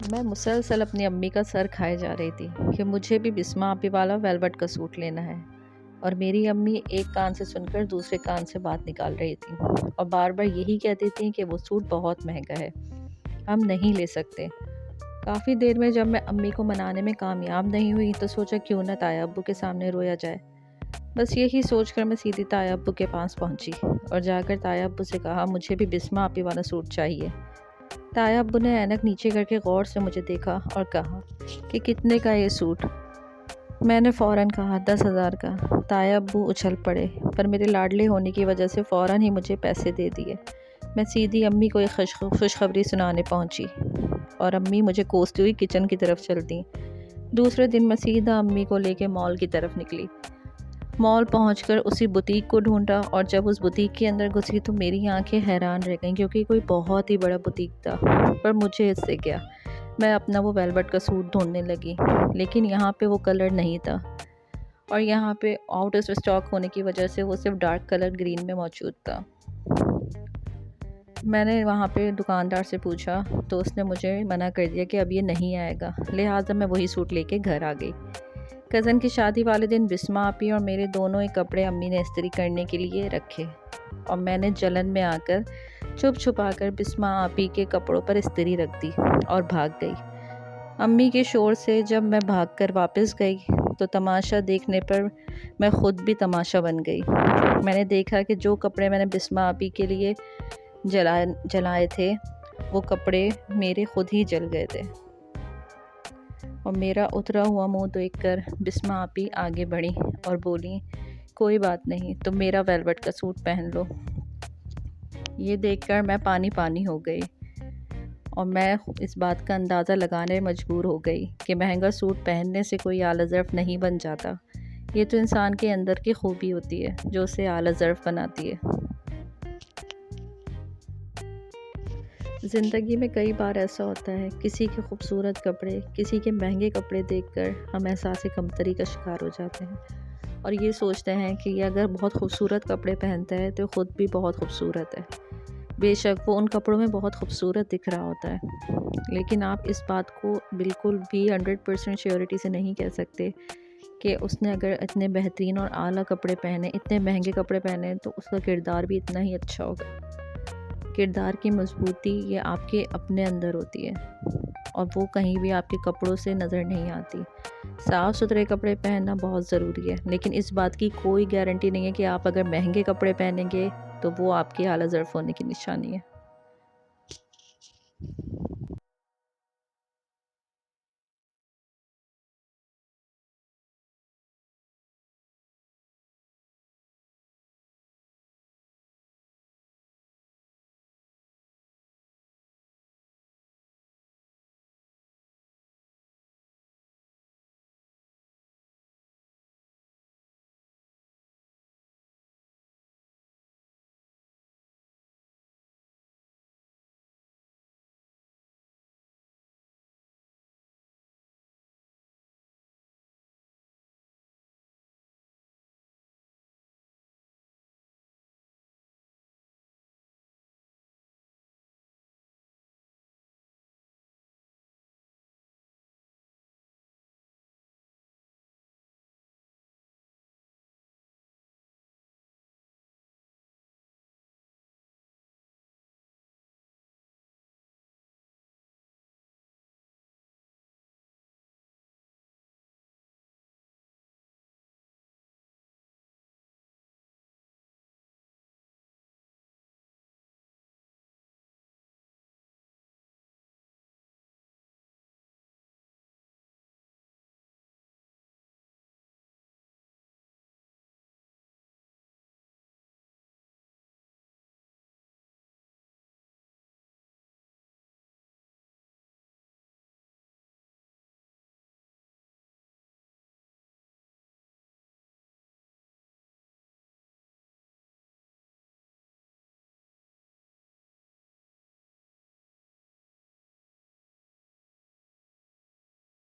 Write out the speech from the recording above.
मैं मुसलसल अपनी अम्मी का सर खाए जा रही थी कि मुझे भी बिस्मा आपी वाला वेलवेट का सूट लेना है। और मेरी अम्मी एक कान से सुनकर दूसरे कान से बात निकाल रही थी और बार बार यही कहती थी कि वो सूट बहुत महंगा है, हम नहीं ले सकते। काफ़ी देर में जब मैं अम्मी को मनाने में कामयाब नहीं हुई तो सोचा क्यों न ताया अब्बू के सामने रोया जाए। बस यही सोचकर मैं सीधी ताया अब्बू के पास पहुंची और जाकर ताया अब्बू से कहा मुझे भी बिस्मा आपी वाला सूट चाहिए। ताया अब्बू ने ऐनक नीचे करके गौर से मुझे देखा और कहा कि कितने का ये सूट। मैंने फ़ौरन कहा 10,000 का। ताया अब्बू उछल पड़े, पर मेरे लाडले होने की वजह से फ़ौरन ही मुझे पैसे दे दिए। मैं सीधी अम्मी को एक खुशखबरी सुनाने पहुंची और अम्मी मुझे कोसती हुई किचन की तरफ चल दी। दूसरे दिन मैं सीधा अम्मी को लेके मॉल की तरफ निकली। मॉल पहुंचकर उसी बुटीक को ढूंढा और जब उस बुटीक के अंदर घुसी तो मेरी आंखें हैरान रह गईं क्योंकि कोई बहुत ही बड़ा बुटीक था। पर मुझे इससे क्या, मैं अपना वो वेलवेट का सूट ढूंढने लगी, लेकिन यहाँ पे वो कलर नहीं था और यहाँ पे आउट ऑफ स्टॉक होने की वजह से वो सिर्फ डार्क कलर ग्रीन में मौजूद था। मैंने वहाँ पे दुकानदार से पूछा तो उसने मुझे मना कर दिया कि अब ये नहीं आएगा, लिहाजा मैं वही सूट लेके घर आ गई। कज़न की शादी वाले दिन बिस्मा आपी और मेरे दोनों ही कपड़े अम्मी ने इस्त्री करने के लिए रखे और मैंने जलन में आकर छुप छुपा कर बिस्मा आपी के कपड़ों पर इस्त्री रख दी और भाग गई। अम्मी के शोर से जब मैं भागकर वापस गई तो तमाशा देखने पर मैं ख़ुद भी तमाशा बन गई। मैंने देखा कि जो कपड़े मैंने बिस्मा आपी के लिए जलाए थे वो कपड़े मेरे खुद ही जल गए थे और मेरा उतरा हुआ मुंह देखकर बिस्मा आपी आगे बढ़ी और बोली, कोई बात नहीं, तुम मेरा वेलवेट का सूट पहन लो। ये देखकर मैं पानी पानी हो गई और मैं इस बात का अंदाज़ा लगाने मजबूर हो गई कि महंगा सूट पहनने से कोई आला ज़र्फ़ नहीं बन जाता। ये तो इंसान के अंदर की खूबी होती है जो उसे आला ज़र्फ़ बनाती है। ज़िंदगी में कई बार ऐसा होता है, किसी के खूबसूरत कपड़े, किसी के महंगे कपड़े देखकर हम एहसास कमतरी का शिकार हो जाते हैं और ये सोचते हैं कि ये अगर बहुत खूबसूरत कपड़े पहनता है तो ख़ुद भी बहुत खूबसूरत है। बेशक वो उन कपड़ों में बहुत खूबसूरत दिख रहा होता है, लेकिन आप इस बात को बिल्कुल भी 100% श्योरिटी से नहीं कह सकते कि उसने अगर इतने बेहतरीन और आला कपड़े पहने, इतने महंगे कपड़े पहने तो उसका किरदार भी इतना ही अच्छा होगा। किरदार की मजबूती ये आपके अपने अंदर होती है और वो कहीं भी आपके कपड़ों से नज़र नहीं आती। साफ़ सुथरे कपड़े पहनना बहुत ज़रूरी है, लेकिन इस बात की कोई गारंटी नहीं है कि आप अगर महंगे कपड़े पहनेंगे तो वो आपके आला ज़र्फ़ होने की निशानी है।